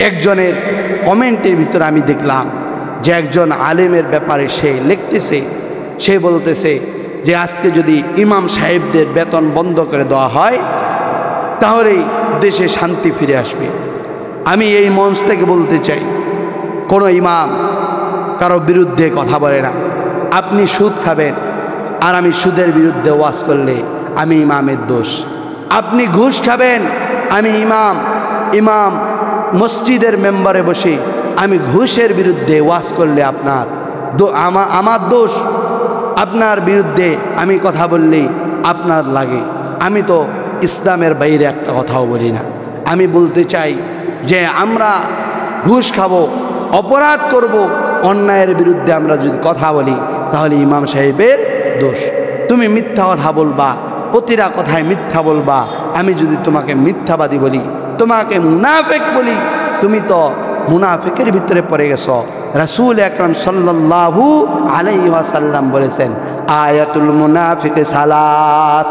একজনের কমেন্টের ভিতরে আমি দেখলাম যে একজন আলেমের ব্যাপারে সে লিখতেছে, সে বলতেছে যে আজকে যদি ইমাম সাহেবদের বেতন বন্ধ করে দেওয়া হয় তাহলেই দেশে শান্তি ফিরে আসবে। আমি এই মঞ্চ থেকে বলতে চাই, কোনো ইমাম কারো বিরুদ্ধে কথা বলে না। আপনি সুদ খাবেন আর আমি সুদের বিরুদ্ধে ওয়াজ করলে আমি ইমামের দোষ। আপনি ঘুষ খাবেন, আমি ইমাম মসজিদের মেম্বারে বসে আমি ঘুষের বিরুদ্ধে ওয়াজ করলে আমার দোষ। আপনার বিরুদ্ধে আমি কথা বললেই আপনার লাগে। আমি তো ইসলামের বাইরে একটা কথাও বলি না। আমি বলতে চাই যে আমরা ঘুষ খাবো, অপরাধ করব, অন্যায়ের বিরুদ্ধে আমরা যদি কথা বলি তাহলে ইমাম সাহেবের দোষ। তুমি মিথ্যা কথা বলবা, প্রতিটা কথায় মিথ্যা বলবা। আমি যদি তোমাকে মিথ্যাবাদী বলি, তোমাকে মুনাফিক বলি, তুমি তো মুনাফিকের ভিতরে পড়ে গেছো। রাসূল আকরাম সাল্লাল্লাহু আলাইহি ওয়াসাল্লাম বলেছেন, আয়াতুল মুনাফিক সালাস,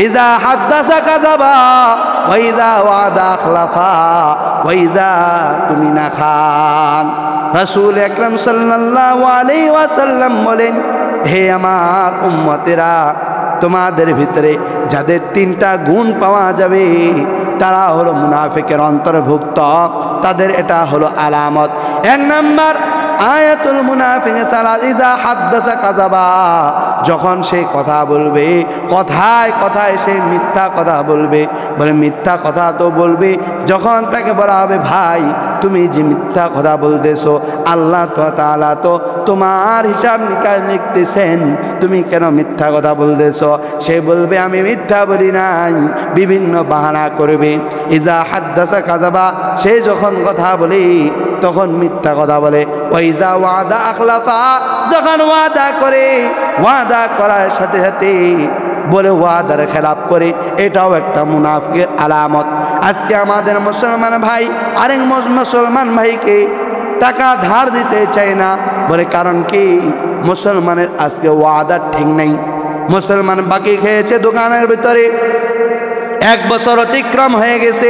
ইযা হাদাসা কাযাবা ওয়া ইযা ওয়াদা আখলাফা ওয়া ইযা তুমিনা খান। রাসূল আকরাম সাল্লাল্লাহু আলাইহি ওয়াসাল্লাম বলেন, হে আমার উম্মতেরা, তোমাদের ভিতরে যাদের তিনটা গুণ পাওয়া যাবে তারা হলো মুনাফিকের অন্তর্ভুক্ত। তাদের এটা হলো আলামত। এক নাম্বার, আয়াতুল মুনাফিক সালাস, ইযা হাদাসা কাযাবা, যখন সে কথা বলবে কথায় কথায় সে মিথ্যা কথা বলবে। বলে মিথ্যা কথা তো বলবে, যখন তাকে বলা হবে ভাই তুমি যে মিথ্যা কথা বলতেছো, আল্লাহ তাআলা তো তোমার হিসাব নিকাশ লিখতেছেন, তুমি কেন মিথ্যা কথা বলতেছো? সে বলবে আমি মিথ্যা বলি নাই, বিভিন্ন বাহানা করবে। ইযা হাদাসা কাযাবা, সে যখন কথা বলে তখন মিথ্যা কথা বলে। ওয়া ইযা ওয়াদা আখলাফা, যখন ওয়াদা করে, ওয়াদা করার সাথে সাথে বলে ওয়াদার খেলাপ করে। এটাও একটা মুনাফিকের আলামত। আজকে আমাদের মুসলমান ভাই আরেক মুসলমান ভাইকে টাকা ধার দিতে চায় না। বলে কারণ কি? মুসলমানের আজকে ওয়াদার ঠিক নেই। মুসলমান বাকি খেয়েছে দোকানের ভিতরে, 1 বছর অতিক্রম হয়ে গেছে,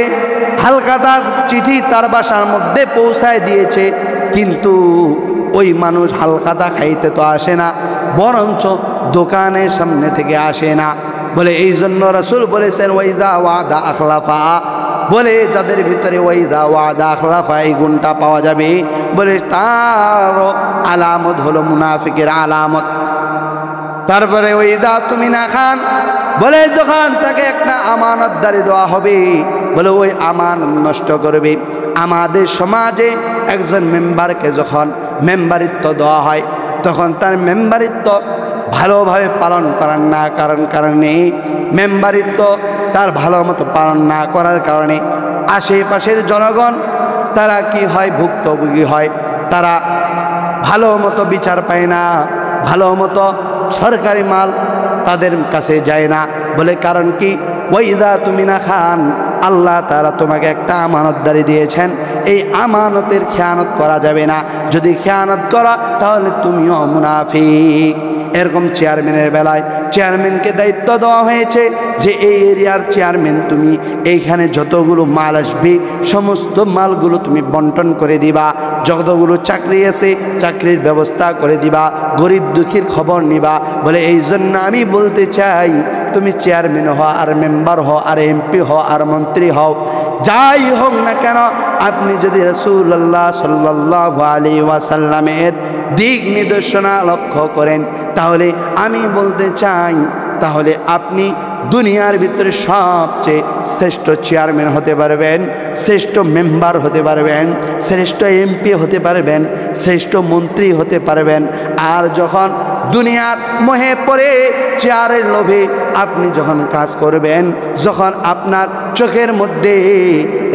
হালখাতা চিঠি তার বাসার মধ্যে পৌঁছায় দিয়েছে, কিন্তু ওই মানুষ হালখাতা খাইতে তো আসে না, বরঞ্চ দোকানের সামনে থেকে আসে না। বলে এই জন্য রাসূল বলেছেন ওয়াইদা ওয়াদা আখলাফা, বলে যাদের ভিতরে ওয়াইদা ওয়াদা আখলাফা এই গুণটা পাওয়া যাবে, বলে তার আলামত হলো মুনাফিকের আলামত। তারপরে ওয়াইদা তুমিনা খান, বলে যখন তাকে একটা আমানতদারি দেওয়া হবে, বলে ওই আমানত নষ্ট করবে। আমাদের সমাজে একজন মেম্বারকে যখন মেম্বারিত্ব দেওয়া হয় তখন তার মেম্বারিত্ব ভালোভাবে পালন করার না কারণে মেম্বারিত্ব তার ভালো মতো পালন না করার কারণে আশেপাশের জনগণ তারা কি হয়, ভুক্তভোগী হয়। তারা ভালো মতো বিচার পায় না, ভালো মতো সরকারি মাল তাদের কাছে যায় না। বলে কারণ কি? ওয়াইদা তুমিনা খান, আল্লাহ তাআলা তোমাকে একটা আমানতদারি দিয়েছেন, এই আমানতের খেয়ানত করা যাবে না। যদি খেয়ানত করা তাহলে তুমিও মুনাফিক। এরকম চেয়ারম্যানের বেলায় চেয়ারম্যানকে দায়িত্ব দেওয়া হয়েছে যে এই এরিয়ার চেয়ারম্যান, তুমি এইখানে যতগুলো মাল আসবে সমস্ত মালগুলো তুমি বন্টন করে দিবা, যতগুলো চাকরি আছে চাকরির ব্যবস্থা করে দিবা, গরিব দুঃখীর খবর নিবা। বলে এই জন্য আমি বলতে চাই, তুমি চেয়ারম্যান হও আর মেম্বার হও আর এমপি হও আর মন্ত্রী হও, যাই হোক না কেন, আপনি যদি রাসূলুল্লাহ সাল্লাল্লাহু আলাইহি ওয়াসাল্লামের দিক নির্দেশনা লক্ষ্য করেন তাহলে আমি বলতে চাই, তাহলে আপনি দুনিয়ার ভিতরে সবচেয়ে শ্রেষ্ঠ চেয়ারম্যান হতে পারবেন, শ্রেষ্ঠ মেম্বার হতে পারবেন, শ্রেষ্ঠ এমপি হতে পারবেন, শ্রেষ্ঠ মন্ত্রী হতে পারবেন। আর যখন দুনিয়ার মোহে পড়ে চেয়ারের লোভে আপনি যখন কাজ করবেন, যখন আপনার চোখের মধ্যে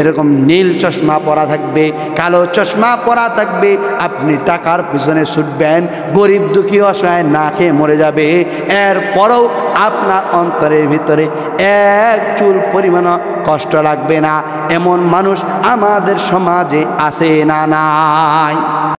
এরকম নীল চশমা পরা থাকবে, কালো চশমা পরা থাকবে, আপনি টাকার পিছনে ছুটবেন, গরিব দুঃখী অসহায় না খেয়ে মরে যাবে, এরপরও আপনার অন্তরের ভিতরে এক চুল পরিমাণ কষ্ট লাগবে না। এমন মানুষ আমাদের সমাজে আছে না নাই?